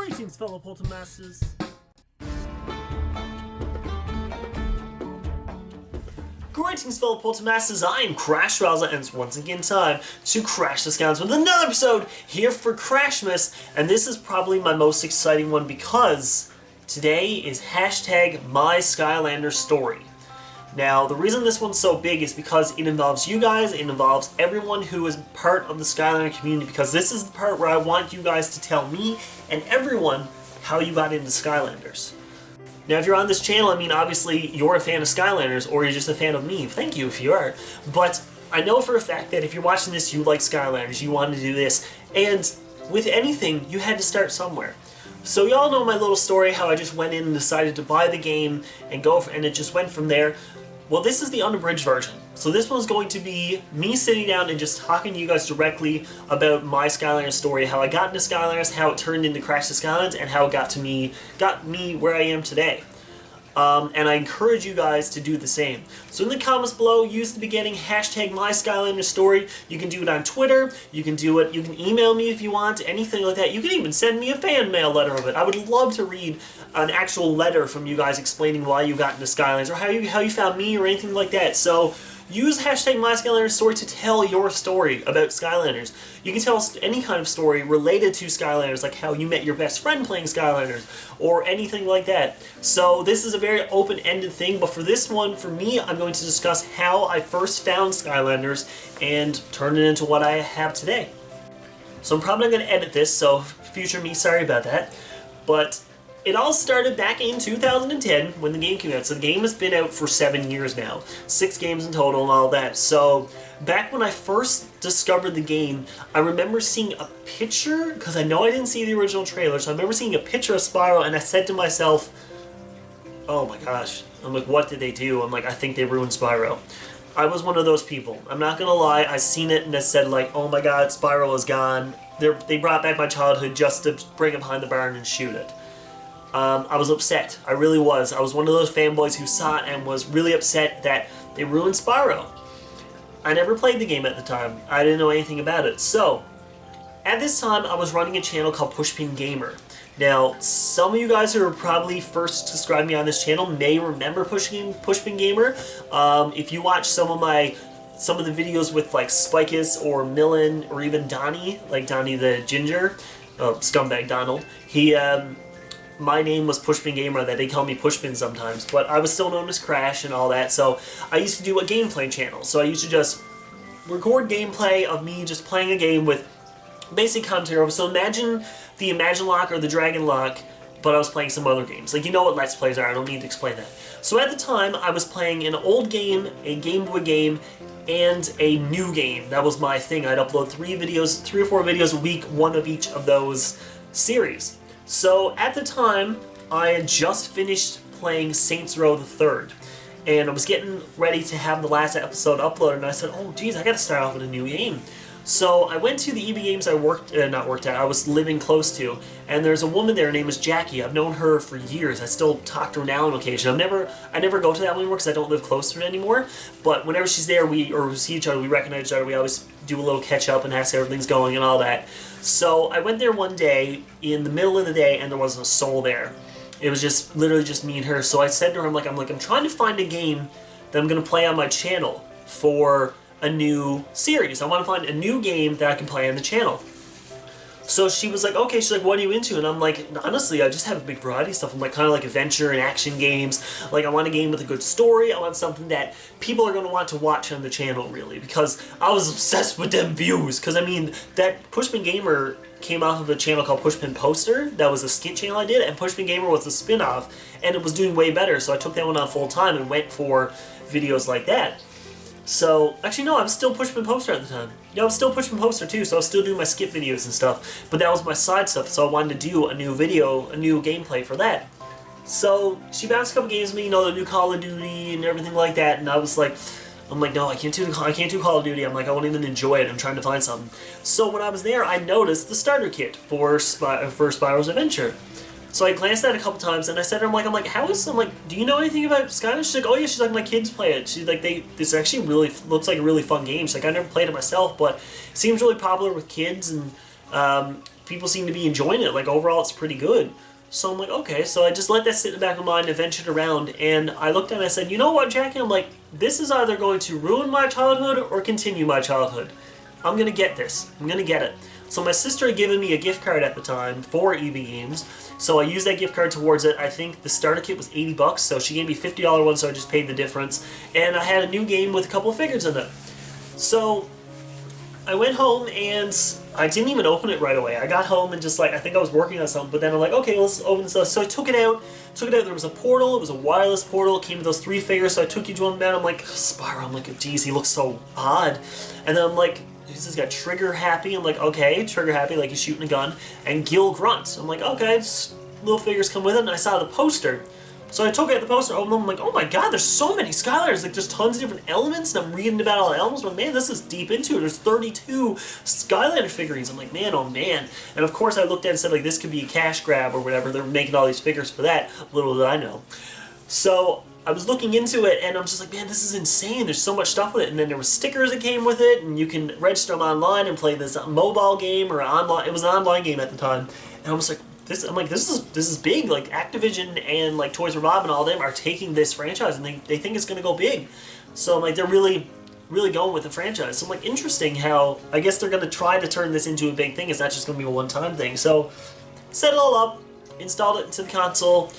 Greetings, fellow Poltermasters. Greetings, fellow Poltermasters. I am Crash Rowsell, and it's once again time to crash the Skylanders with another episode here for Crashmas. And this is probably my most exciting one because today is hashtag my Skylanders story. Now, the reason this one's so big is because it involves you guys, it involves everyone who is part of the Skylander community, because this is the part where I want you guys to tell me and everyone how you got into Skylanders. Now, if you're on this channel, I mean, obviously you're a fan of Skylanders, or you're just a fan of me. Thank you if you are. But I know for a fact that if you're watching this, you like Skylanders, you wanted to do this, and with anything, you had to start somewhere. So y'all know my little story, how I just went in and decided to buy the game and and it just went from there. Well, this is the unabridged version. So this one's going to be me sitting down and just talking to you guys directly about my Skylanders story, how I got into Skylanders, how it turned into Crash the Skylanders, and how it got me where I am today. And I encourage you guys to do the same. So in the comments below, use the beginning hashtag my Skylanders story. You can do it on Twitter, you can do it, you can email me if you want, anything like that. You can even send me a fan mail letter of it. I would love to read an actual letter from you guys explaining why you got into Skylanders, or how you found me, or anything like that. So use hashtag my Skylanders story to tell your story about Skylanders. You can tell us any kind of story related to Skylanders, like how you met your best friend playing Skylanders, or anything like that. So this is a very open-ended thing, but for this one, for me, I'm going to discuss how I first found Skylanders and turn it into what I have today. So I'm probably not going to edit this, so future me, sorry about that. But it all started back in 2010 when the game came out. So the game has been out for 7 years now. 6 games in total and all that. So back when I first discovered the game, I remember seeing a picture, because I know I didn't see the original trailer, so I remember seeing a picture of Spyro, and I said to myself, oh my gosh. I'm like, what did they do? I'm like, I think they ruined Spyro. I was one of those people. I'm not gonna lie, I seen it and I said like, oh my god, Spyro is gone. They brought back my childhood just to bring it behind the barn and shoot it. I was upset. I really was. I was one of those fanboys who saw it and was really upset that they ruined Spyro. I never played the game at the time. I didn't know anything about it. So, at this time, I was running a channel called Pushpin Gamer. Now, some of you guys who are probably first subscribed me on this channel may remember Pushpin Gamer. If you watch some of the videos with like Spikus or Millen or even Donnie, like Donnie the Ginger, Scumbag Donald, my name was Pushpin Gamer, that they call me Pushpin sometimes, but I was still known as Crash and all that, so I used to do a gameplay channel. So I used to just record gameplay of me just playing a game with basic commentary over. So imagine the Imagine Lock or the Dragon Lock, but I was playing some other games. Like, you know what Let's Plays are, I don't need to explain that. So at the time, I was playing an old game, a Game Boy game, and a new game. That was my thing. I'd upload 3 or 4 videos a week, one of each of those series. So, at the time, I had just finished playing Saints Row the Third, and I was getting ready to have the last episode uploaded, and I said, oh geez, I gotta start off with a new game. So, I went to the EB Games I I was living close to, and there's a woman there, her name is Jackie. I've known her for years. I still talk to her now on occasion. I never go to that one anymore because I don't live close to her anymore, but whenever she's there, we see each other, we recognize each other, we always do a little catch-up and ask how everything's going and all that. So I went there one day in the middle of the day and there wasn't a soul there. It was just literally just me and her. So I said to her, I'm trying to find a game that I'm going to play on my channel for a new series. I want to find a new game that I can play on the channel. So she was like, okay, she's like, what are you into? And I'm like, honestly, I just have a big variety of stuff. I'm like, kind of like adventure and action games. Like, I want a game with a good story. I want something that people are going to want to watch on the channel, really. Because I was obsessed with them views. Because, I mean, that Pushpin Gamer came off of a channel called Pushpin Poster. That was a skit channel I did. And Pushpin Gamer was a spin-off. And it was doing way better. So I took that one on full time and went for videos like that. So, actually no, I was still Pushpin Poster at the time. Yeah, I was still Pushpin Poster too, so I was still doing my skip videos and stuff. But that was my side stuff, so I wanted to do a new video, a new gameplay for that. So, she bounced a couple games with me, you know, the new Call of Duty and everything like that, and I was like, no, I can't do Call of Duty. I'm like, I won't even enjoy it. I'm trying to find something. So when I was there, I noticed the starter kit for Spyro's Adventure. So I glanced at it a couple times, and I said to her, I'm like, do you know anything about Skylanders? She's like, oh yeah, she's like, my kids play it. She's like, this actually really looks like a really fun game. She's like, I never played it myself, but it seems really popular with kids, and people seem to be enjoying it. Like, overall, it's pretty good. So I'm like, okay. So I just let that sit in the back of my mind and ventured around. And I looked at it and I said, you know what, Jackie? I'm like, this is either going to ruin my childhood or continue my childhood. I'm going to get this. I'm going to get it. So my sister had given me a gift card at the time for EB Games. So I used that gift card towards it. I think the starter kit was $80, so she gave me a $50 one, so I just paid the difference. And I had a new game with a couple of figures in it. So I went home and I didn't even open it right away. I got home and just like, I think I was working on something, but then I'm like, okay, let's open this up. So I took it out. There was a portal. It was a wireless portal. It came with those 3 figures, so I took each one of them out. I'm like, Spyro. I'm like, geez, he looks so odd. And then I'm like, this has got Trigger Happy. I'm like, okay, Trigger Happy, like he's shooting a gun. And Gil Grunt. I'm like, okay, little figures come with it. And I saw the poster. So I took out the poster, opened them, I'm like, oh my god, there's so many Skylanders. Like, there's tons of different elements, and I'm reading about all the elements, but man, this is deep into it. There's 32 Skylander figurines. I'm like, man, oh man. And of course I looked at it and said, like, this could be a cash grab or whatever. They're making all these figures for that. Little did I know. So I was looking into it, and I'm just like, man, this is insane. There's so much stuff with it. And then there was stickers that came with it, and you can register them online and play this mobile game or online. It was an online game at the time. And I was like, this is big. Like, Activision and like Toys R Bob and all them are taking this franchise, and they think it's gonna go big. So I'm like, they're really going with the franchise. So I'm like, interesting how I guess they're gonna try to turn this into a big thing. It's not just gonna be a one-time thing. So set it all up, installed it into the console,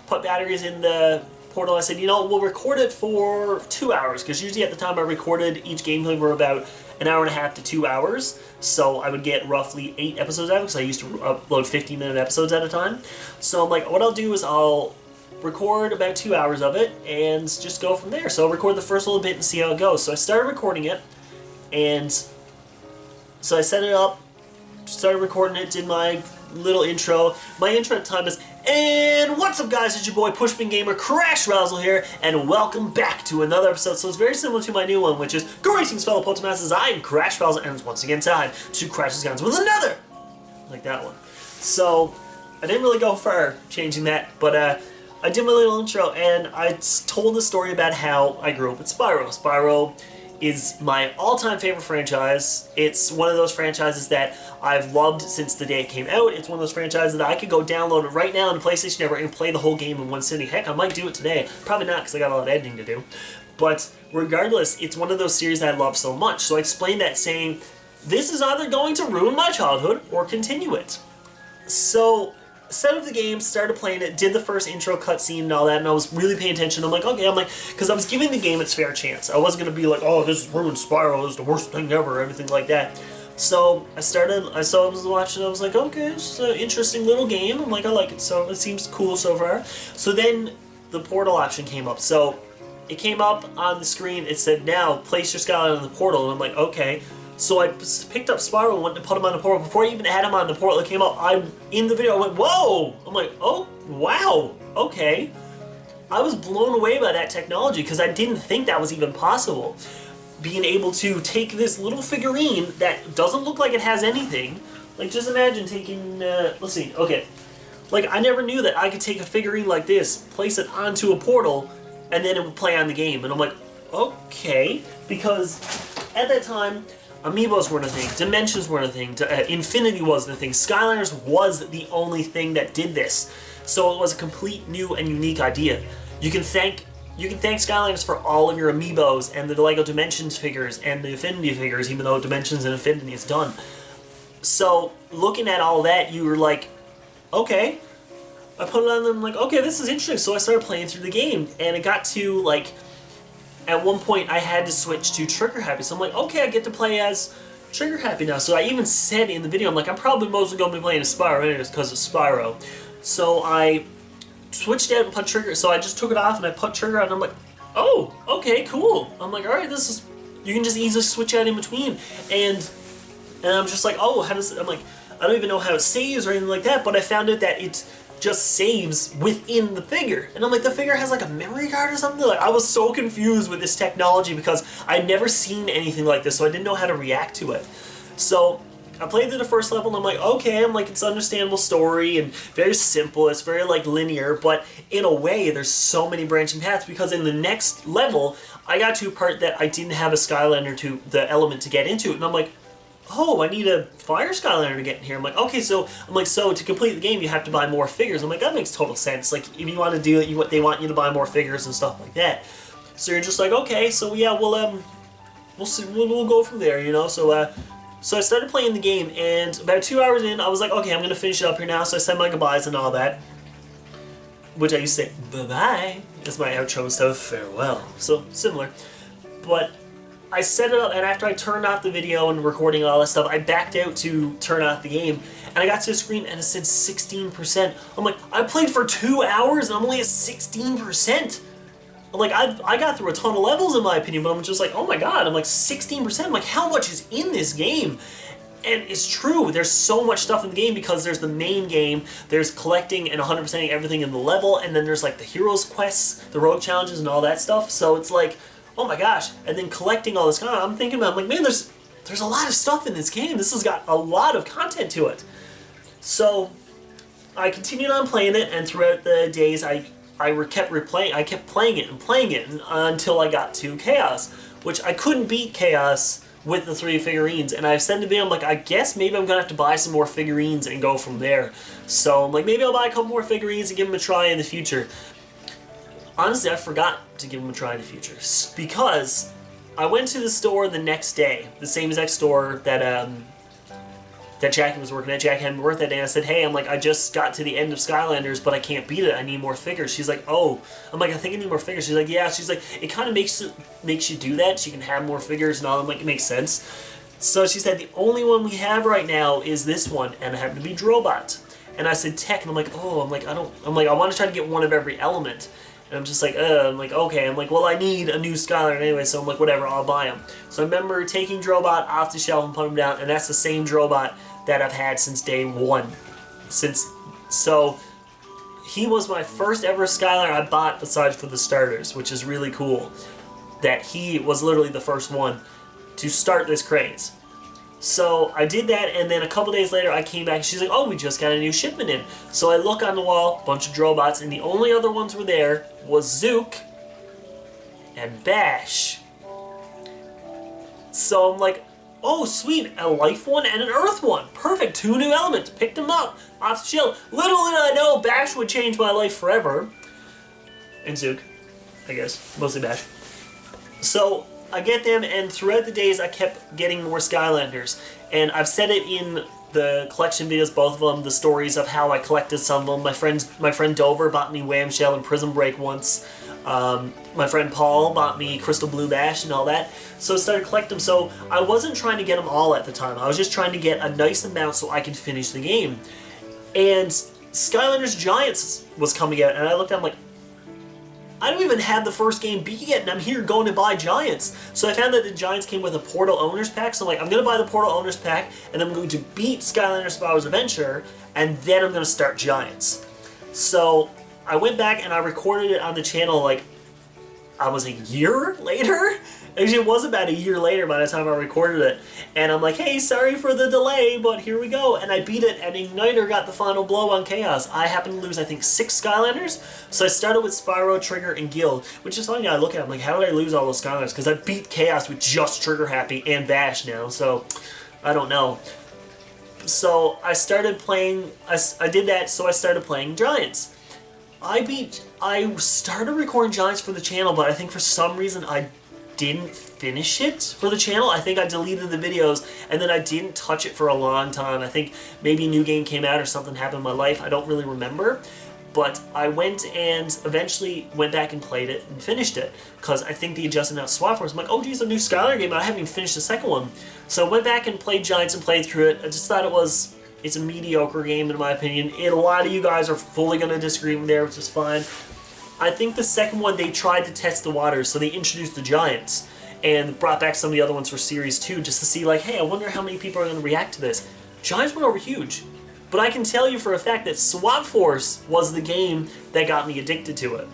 put batteries in the portal. I said, you know, we'll record it for 2 hours, because usually at the time I recorded each gameplay were about an hour and a half to 2 hours, so I would get roughly 8 episodes out of it, because I used to upload 15-minute episodes at a time. So I'm like, what I'll do is I'll record about 2 hours of it, and just go from there. So I'll record the first little bit and see how it goes. So I started recording it, and so I set it up, started recording it, did my little intro. My intro at the time is, and what's up guys, it's your boy Pushpin Gamer, Rowsell here, and welcome back to another episode. So it's very similar to my new one, which is, greetings fellow Potemasters, I am Rowsell, and it's once again time to crash the skies with another, like that one. So, I didn't really go far changing that, but I did my little intro, and I told the story about how I grew up with Spyro. Spyro is my all-time favorite franchise. It's one of those franchises that I've loved since the day it came out. It's one of those franchises that I could go download it right now on the PlayStation Network and play the whole game in one sitting. Heck, I might do it today. Probably not, because I got a lot of editing to do. But regardless, it's one of those series that I love so much. So I explained that saying, this is either going to ruin my childhood or continue it. So set up the game, started playing it, did the first intro cutscene and all that, and I was really paying attention. I'm like, okay, because I was giving the game its fair chance. I wasn't going to be like, oh, this is ruined Spyro, this is the worst thing ever, or anything like that. So I was watching, I was like, okay, this is an interesting little game. I'm like, I like it, so it seems cool so far. So then the portal option came up. So it came up on the screen, it said, now place your Skyline on the portal, and I'm like, okay. So I picked up Spyro and went to put him on the portal. Before I even had him on the portal, it came up. In the video, I went, whoa! I'm like, oh, wow, okay. I was blown away by that technology, because I didn't think that was even possible. Being able to take this little figurine that doesn't look like it has anything. Like, just imagine taking, let's see, okay. Like, I never knew that I could take a figurine like this, place it onto a portal, and then it would play on the game. And I'm like, okay. Because at that time, Amiibos weren't a thing, Dimensions weren't a thing, Infinity wasn't a thing, Skylanders was the only thing that did this. So it was a complete new and unique idea. You can thank Skylanders for all of your Amiibos and the LEGO Dimensions figures and the Infinity figures, even though Dimensions and Infinity is done. So looking at all that, you were like, okay. I put it on and I'm like, okay, this is interesting. So I started playing through the game, and it got to like, at one point, I had to switch to Trigger Happy, so I'm like, okay, I get to play as Trigger Happy now. So I even said in the video, I'm like, I'm probably mostly going to be playing as Spyro anyways because of Spyro. So I switched out and put Trigger, so I just took it off and I put Trigger on, and I'm like, oh, okay, cool. I'm like, alright, this is, you can just easily switch out in between. And I'm just like, oh, how does it, I'm like, I don't even know how it saves or anything like that, but I found out that it just saves within the figure. And I'm like, the figure has like a memory card or something? Like, I was so confused with this technology because I'd never seen anything like this, so I didn't know how to react to it. So I played through the first level and I'm like, okay, I'm like, it's an understandable story and very simple, it's very like linear, but in a way there's so many branching paths, because in the next level I got to a part that I didn't have a Skylander to the element to get into it, and I'm like, oh, I need a fire Skylander to get in here. I'm like, okay, so so to complete the game, you have to buy more figures. I'm like, that makes total sense. Like, if you want to do it, they want you to buy more figures and stuff like that. So you're just like, okay, so yeah, we'll see, we'll go from there, you know. So I started playing the game, and about 2 hours in, I was like, okay, I'm gonna finish it up here now. So I said my goodbyes and all that, which I used to say bye-bye as my outro instead of farewell. So similar, but I set it up, and after I turned off the video and recording all that stuff, I backed out to turn off the game, and I got to the screen and it said 16%. I'm like, I played for 2 hours and I'm only at 16%. I'm like, I got through a ton of levels in my opinion, but I'm just like, oh my god, I'm like 16%. I'm like, how much is in this game? And it's true, there's so much stuff in the game because there's the main game, there's collecting and 100%ing everything in the level, and then there's like the heroes quests, the road challenges and all that stuff. So it's like, oh my gosh, and then collecting all this content, I'm thinking about, I'm like, man, there's a lot of stuff in this game. This has got a lot of content to it. So I continued on playing it, and throughout the days, I kept playing it until I got to Chaos, which I couldn't beat Chaos with the 3 figurines, and I've said to me, I'm like, I guess maybe I'm gonna have to buy some more figurines and go from there. So I'm like, maybe I'll buy a couple more figurines and give them a try in the future. Honestly, I forgot to give them a try in the future because I went to the store the next day, the same exact store that that Jackie was working at. Jackie had me work that day, and I said, hey, I'm like, I just got to the end of Skylanders, but I can't beat it. I need more figures. She's like, oh. I'm like, I think I need more figures. She's like, yeah. She's like, it kind of makes you do that so you can have more figures and all. I'm like, it makes sense. So she said, the only one we have right now is this one, and it happened to be Drobot. And I said, Tech, and I'm like, oh, I'm like, I want to try to get one of every element. And I'm just like, I'm like, okay. I'm like, well, I need a new Skylander anyway, so I'm like, whatever, I'll buy them. So I remember taking Drobot off the shelf and putting him down, and that's the same Drobot that I've had since day one. So he was my first ever Skylander I bought besides for the starters, which is really cool. That he was literally the first one to start this craze. So I did that, and then a couple days later I came back and she's like, oh, we just got a new shipment in. So I look on the wall, bunch of Drobots, and the only other ones were there was Zook and Bash. So I'm like, oh sweet, a life one and an earth one. Perfect, 2 new elements. Picked them up off the shelf. Little did I know Bash would change my life forever. And Zook, I guess. Mostly Bash. So I get them, and throughout the days I kept getting more Skylanders. And I've said it in the collection videos, both of them, the stories of how I collected some of them. My friend Dover bought me Whamshell and Prism Break once. My friend Paul bought me Crystal Blue Bash and all that. So I started collecting them. So I wasn't trying to get them all at the time. I was just trying to get a nice amount so I could finish the game. And Skylanders Giants was coming out, and I looked at it, I'm like, I don't even have the first game beat yet, and I'm here going to buy Giants. So I found that the Giants came with a Portal Owners Pack, so I'm like, I'm going to buy the Portal Owners Pack, and then I'm going to beat Skylanders Spyro's Adventure, and then I'm going to start Giants. So I went back and I recorded it on the channel, like, I was a year later? Actually, it was about a year later by the time I recorded it. And I'm like, hey, sorry for the delay, but here we go. And I beat it, and Igniter got the final blow on Chaos. I happened to lose, I think, 6 Skylanders. So I started with Spyro, Trigger, and Guild, which is funny. I look at it, I'm like, how did I lose all those Skylanders? Because I beat Chaos with just Trigger Happy and Bash now, so I don't know. So I started playing, I did that, so I started playing Giants. I started recording Giants for the channel, but I think for some reason I didn't finish it for the channel. I think I deleted the videos, and then I didn't touch it for a long time. I think maybe a new game came out or something happened in my life. I don't really remember. But I went and eventually went back and played it and finished it, because I think they adjusted now Swap Force. I'm like, oh geez, a new Skylar game, I haven't even finished the second one. So I went back and played Giants and played through it. I just thought it's a mediocre game in my opinion. And a lot of you guys are fully going to disagree with there, which is fine. I think the second one, they tried to test the waters, so they introduced the Giants and brought back some of the other ones for Series 2 just to see, like, hey, I wonder how many people are going to react to this. Giants went over huge. But I can tell you for a fact that Swap Force was the game that got me addicted to it.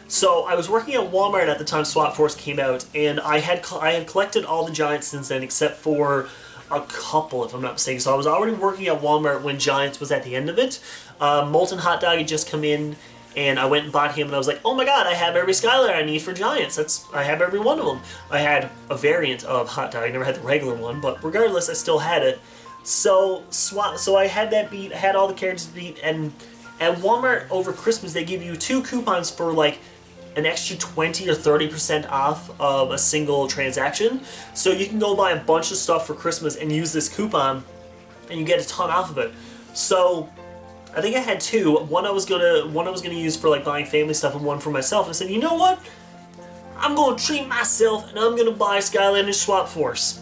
So I was working at Walmart at the time Swap Force came out, and I had collected all the Giants since then except for a couple, if I'm not mistaken. So I was already working at Walmart when Giants was at the end of it. Molten Hot Dog had just come in, and I went and bought him, and I was like, oh my god, I have every Skylander I need for Giants. I have every one of them. I had a variant of Hot Dog. I never had the regular one, but regardless, I still had it. So I had that beat, I had all the characters beat, and at Walmart over Christmas, they give you 2 coupons for like an extra 20 or 30% off of a single transaction. So you can go buy a bunch of stuff for Christmas and use this coupon, and you get a ton off of it. So I think I had 2. One I was gonna use for like buying family stuff, and one for myself. And I said, you know what? I'm gonna treat myself, and I'm gonna buy Skylanders Swap Force.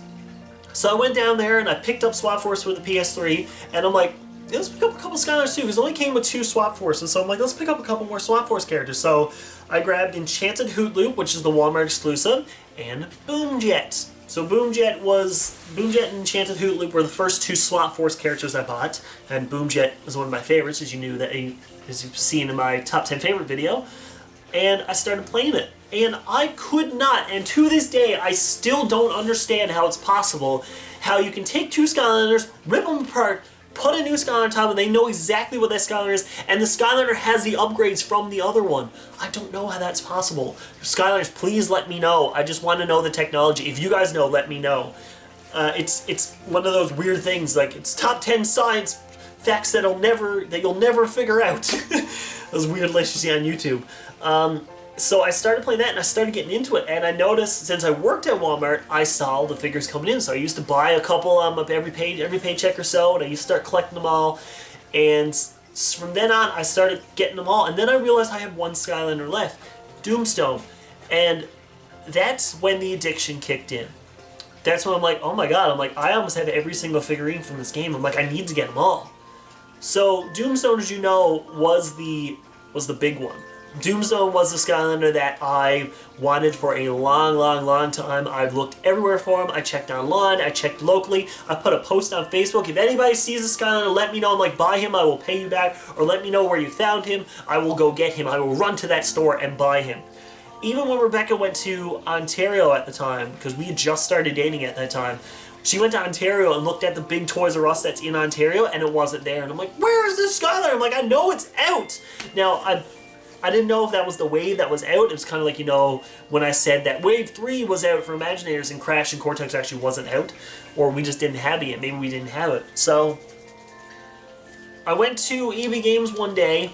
So I went down there and I picked up Swap Force for the PS3, and I'm like, let's pick up a couple Skylanders too, because it only came with 2 Swap Forces. So I'm like, let's pick up a couple more Swap Force characters. So I grabbed Enchanted Hoot Loop, which is the Walmart exclusive, and Boomjet. So Boomjet and Enchanted Hoot Loop were the first 2 Swap Force characters I bought, and Boomjet was one of my favorites, as you knew that, as you've seen in my top 10 favorite video. And I started playing it, and I could not, and to this day, I still don't understand how it's possible, how you can take 2 Skylanders, rip them apart, put a new Skylander on top, and they know exactly what that Skylander is, and the Skylander has the upgrades from the other one. I don't know how that's possible. Skylanders, please let me know. I just want to know the technology. If you guys know, let me know. It's one of those weird things, like it's top 10 science facts that you'll never figure out. Those weird lists you see on YouTube. So I started playing that, and I started getting into it, and I noticed, since I worked at Walmart, I saw the figures coming in. So I used to buy a couple every paycheck or so, and I used to start collecting them all, and from then on, I started getting them all, and then I realized I had 1 Skylander left, Doomstone, and that's when the addiction kicked in. That's when I'm like, oh my god, I almost have every single figurine from this game. I'm like, I need to get them all. So Doomstone, as you know, was the big one. Doomstone was the Skylander that I wanted for a long time. I looked everywhere for him. I checked online. I checked locally. I put a post on Facebook. If anybody sees a Skylander, let me know. I'm like, buy him. I will pay you back. Or let me know where you found him. I will go get him. I will run to that store and buy him. Even when Rebecca went to Ontario at the time, because we had just started dating at that time, she went to Ontario and looked at the big Toys R Us that's in Ontario, and it wasn't there. And I'm like, where is this Skylander? I'm like, I know it's out. Now, I didn't know if that was the wave that was out. It was kind of like, you know, when I said that Wave 3 was out for Imaginators and Crash and Cortex actually wasn't out, or we just didn't have it yet. Maybe we didn't have it. So I went to EB Games one day,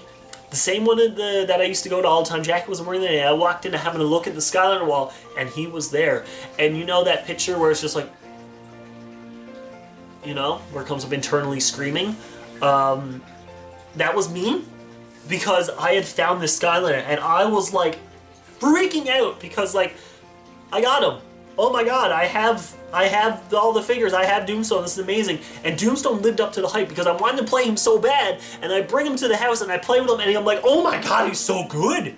the same one that I used to go to all the time. Jackie wasn't working there. I walked in having a look at the Skylander wall, and he was there. And you know that picture where it's just like, you know, where it comes up internally screaming? That was me. Because I had found this Skylander, and I was like freaking out because like I got him. Oh my god, I have all the figures. I have Doomstone. This is amazing. And Doomstone lived up to the hype because I wanted to play him so bad, and I bring him to the house and I play with him, and I'm like, oh my god, he's so good.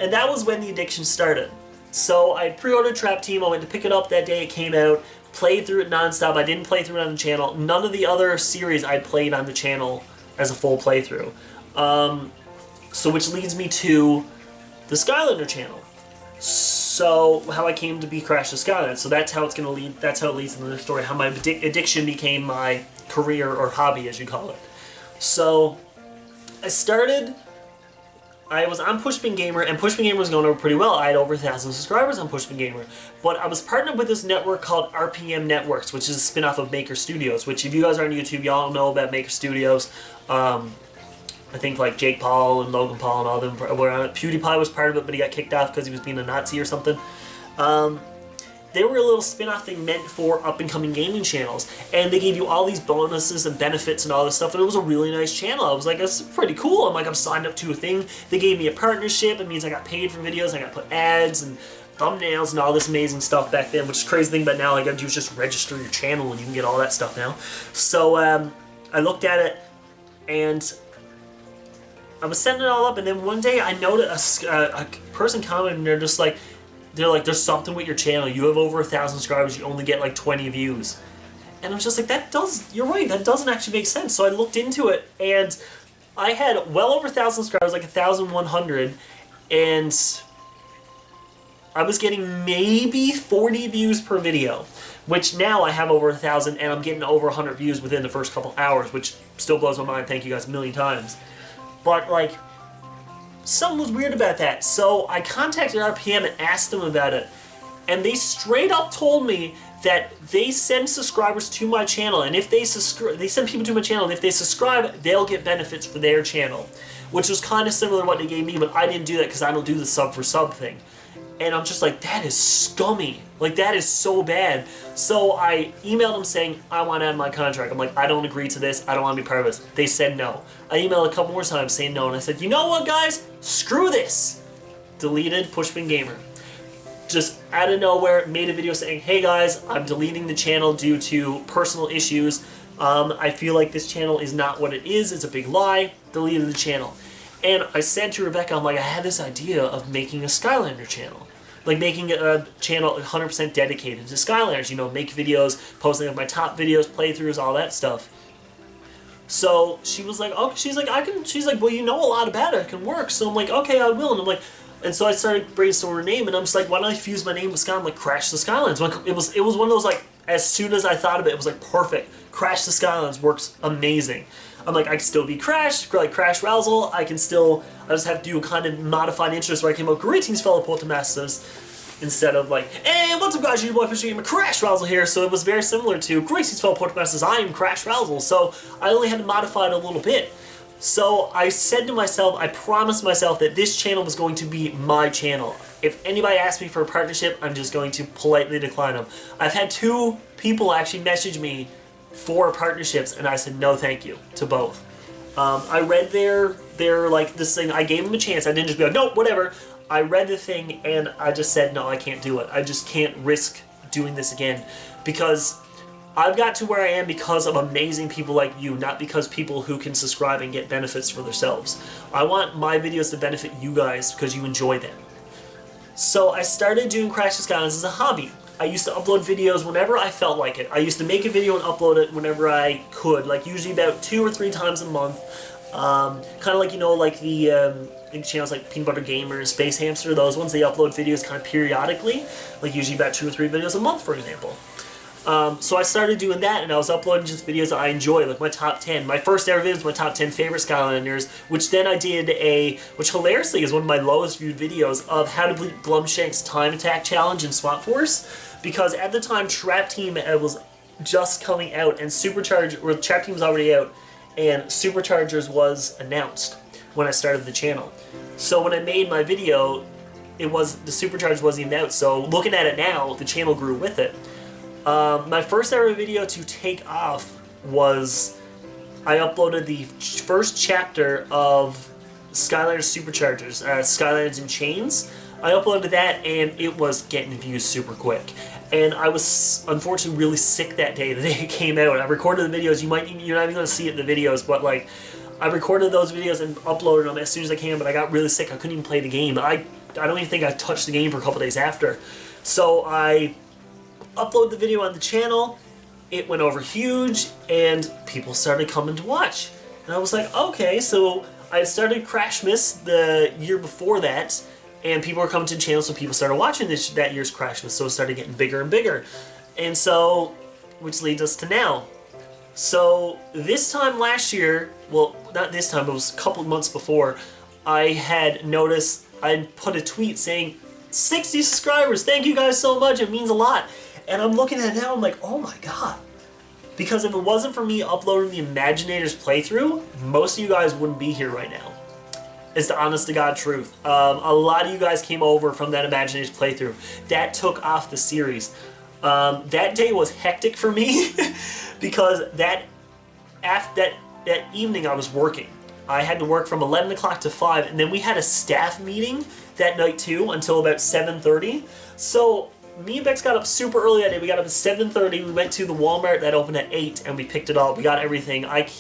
And that was when the addiction started. So I pre-ordered Trap Team. I went to pick it up that day it came out. Played through it nonstop. I didn't play through it on the channel. None of the other series I played on the channel as a full playthrough. So which leads me to the Skylander channel. So how I came to be Crash the Skylander. So that's how it's gonna lead. That's how it leads into the story. How my addiction became my career or hobby, as you call it. So I was on Pushpin Gamer, and Pushpin Gamer was going over pretty well. I had over 1,000 subscribers on Pushpin Gamer. But I was partnered with this network called RPM Networks, which is a spin-off of Maker Studios, which if you guys are on YouTube, y'all know about Maker Studios. I think like Jake Paul and Logan Paul and all of them were on it. PewDiePie was part of it, but he got kicked off because he was being a Nazi or something. They were a little spin-off thing meant for up-and-coming gaming channels, and they gave you all these bonuses and benefits and all this stuff, and it was a really nice channel. I was like, this is pretty cool. I'm like, I'm signed up to a thing. They gave me a partnership. It means I got paid for videos. I got to put ads and thumbnails and all this amazing stuff back then, which is crazy thing, but now all I got to do is just register your channel, and you can get all that stuff now. So I looked at it, and I was setting it all up, and then one day I noticed a person commented, and they're like, there's something with your channel. You have over 1,000 subscribers. You only get like 20 views. And I was just like, you're right. That doesn't actually make sense. So I looked into it, and I had well over 1,000 subscribers, like 1,100, and I was getting maybe 40 views per video, which now I have over 1,000, and I'm getting over 100 views within the first couple hours, which still blows my mind. Thank you guys a million times. But like, something was weird about that. So I contacted RPM and asked them about it. And they straight up told me that they send subscribers to my channel, and if they send people to my channel, and if they subscribe, they'll get benefits for their channel. Which was kind of similar to what they gave me, but I didn't do that because I don't do the sub for sub thing. And I'm just like, that is scummy. Like, that is so bad. So I emailed them saying, I want to add my contract. I'm like, I don't agree to this. I don't want to be part of this. They said no. I emailed a couple more times saying no, and I said, you know what, guys? Screw this. Deleted Pushpin Gamer. Just out of nowhere, made a video saying, hey guys, I'm deleting the channel due to personal issues. I feel like this channel is not what it is. It's a big lie. Deleted the channel. And I said to Rebecca, I'm like, I had this idea of making a Skylander channel. Like making a channel 100% dedicated to Skylanders. You know, make videos, posting of my top videos, playthroughs, all that stuff. So she was like, oh, she's like, well, you know a lot about it. It can work. So I'm like, okay, I will. And I'm like, and so I started brainstorming a name, and I'm just like, why don't I fuse my name with Sky? I'm like, Crash the Skylands. Like, it was one of those, like, as soon as I thought of it, it was like, perfect. Crash the Skylands works amazing. I'm like, I can still be Crash, like Crash Rowsell. I just have to do a kind of modified intro where I came up, greetings fellow Portamasters, instead of like, hey, what's up guys, your boy Fisher, I'm Crash Rowsell here. So it was very similar to, greetings fellow Portamasters, I am Crash Rowsell. So I only had to modify it a little bit. So I said to myself, I promised myself that this channel was going to be my channel. If anybody asks me for a partnership, I'm just going to politely decline them. I've had 2 people actually message me for partnerships, and I said no thank you to both. I read their like this thing, I gave them a chance, I didn't just be like, nope, whatever. I read the thing, and I just said, no, I can't do it. I just can't risk doing this again, because I've got to where I am because of amazing people like you, not because people who can subscribe and get benefits for themselves. I want my videos to benefit you guys because you enjoy them. So I started doing Crash the Skylanders as a hobby. I used to upload videos whenever I felt like it. I used to make a video and upload it whenever I could, like usually about 2 or 3 times a month. Kind of like, you know, like the big channels like Peanut Butter Gamer and Space Hamster, those ones, they upload videos kind of periodically, like usually about 2 or 3 videos a month, for example. So I started doing that, and I was uploading just videos that I enjoy, like my top 10. My first ever video was my top 10 favorite Skylanders, which then I did which hilariously is one of my lowest viewed videos, of how to beat Glumshank's Time Attack Challenge in Swap Force, because at the time Trap Team was just coming out, and Trap Team was already out, and Superchargers was announced when I started the channel. So when I made my video, the Superchargers wasn't even out, so looking at it now, the channel grew with it. My first ever video to take off was I uploaded the first chapter of Skylanders Superchargers, Skylanders in Chains. I uploaded that, and it was getting views super quick. And I was unfortunately really sick that day, the day it came out. I recorded the videos. You're not even going to see it in the videos, but like, I recorded those videos and uploaded them as soon as I can. But I got really sick. I couldn't even play the game. I don't even think I touched the game for a couple days after. So I upload the video on the channel, it went over huge, and people started coming to watch. And I was like, okay, so I started Crashmis the year before that, and people were coming to the channel, so people started watching that year's Crashmis, so it started getting bigger and bigger. And so, which leads us to now. So this time last year, well, not this time, but it was a couple of months before, I had noticed, I put a tweet saying, 60 subscribers, thank you guys so much, it means a lot. And I'm looking at it now, I'm like, oh my god. Because if it wasn't for me uploading the Imaginators playthrough, most of you guys wouldn't be here right now. It's the honest to God truth. A lot of you guys came over from that Imaginators playthrough. That took off the series. That day was hectic for me because that evening I was working. I had to work from 11 o'clock to 5, and then we had a staff meeting that night too until about 7:30. So me and Bex got up super early that day. We got up at 7:30. We went to the Walmart that opened at 8, and we picked it all. We got everything. I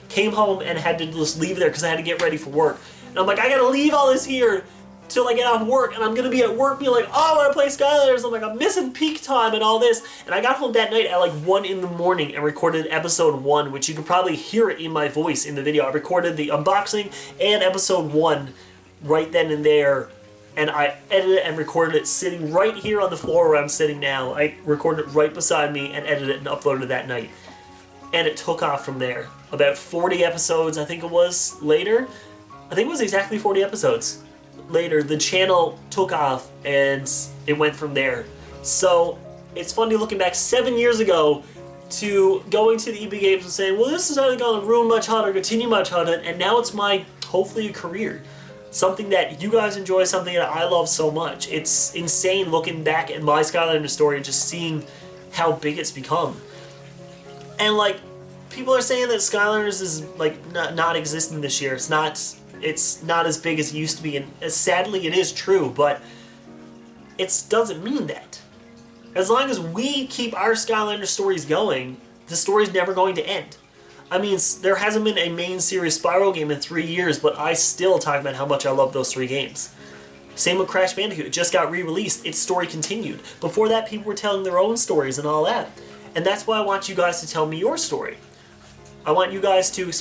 came home and had to just leave there because I had to get ready for work. And I'm like, I gotta leave all this here till I get off work, and I'm gonna be at work being like, oh, I wanna play Skylanders. I'm like, I'm missing peak time and all this. And I got home that night at like 1 in the morning and recorded episode 1, which you could probably hear it in my voice in the video. I recorded the unboxing and episode 1 right then and there. And I edited it and recorded it sitting right here on the floor where I'm sitting now. I recorded it right beside me and edited it and uploaded it that night. And it took off from there. About 40 episodes, I think it was, later, I think it was exactly 40 episodes. Later, the channel took off and it went from there. So it's funny looking back 7 years ago to going to the EB Games and saying, well, this is either going to ruin my childhood or continue my childhood, and now it's my, hopefully, a career. Something that you guys enjoy, something that I love so much. It's insane looking back at my Skylanders story and just seeing how big it's become. And like, people are saying that Skylanders is like not existing this year. It's not as big as it used to be, and sadly it is true, but it doesn't mean that. As long as we keep our Skylanders stories going, the story's never going to end. I mean, there hasn't been a main series Spyro game in 3 years, but I still talk about how much I love those 3 games. Same with Crash Bandicoot. It just got re-released. Its story continued. Before that, people were telling their own stories and all that. And that's why I want you guys to tell me your story. I want you guys to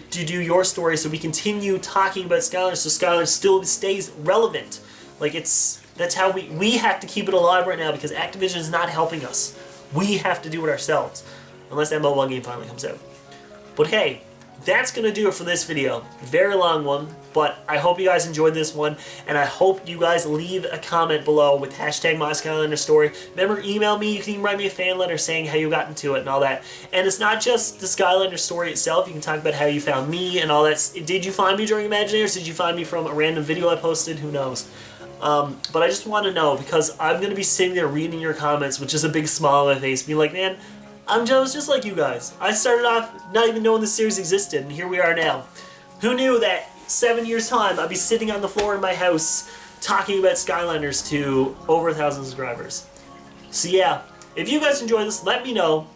do your story so we continue talking about Skylanders so Skylanders still stays relevant. Like that's how we have to keep it alive right now because Activision is not helping us. We have to do it ourselves. Unless that mobile game finally comes out. But hey, that's going to do it for this video. Very long one, but I hope you guys enjoyed this one, and I hope you guys leave a comment below with hashtag MySkylanderStory. Remember, email me, you can even write me a fan letter saying how you got into it and all that. And it's not just the Skylander story itself, you can talk about how you found me and all that. Did you find me during Imagineers? Did you find me from a random video I posted? Who knows? But I just want to know, because I'm going to be sitting there reading your comments with just a big smile on my face, being like, man, I'm just like you guys. I started off not even knowing this series existed, and here we are now. Who knew that 7 years' time I'd be sitting on the floor in my house talking about Skylanders to over 1,000 subscribers. So yeah, if you guys enjoyed this, let me know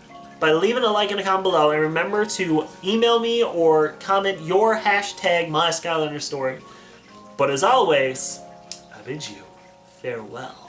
by leaving a like and a comment below, and remember to email me or comment your hashtag MySkylanderStory. But as always, I bid you farewell.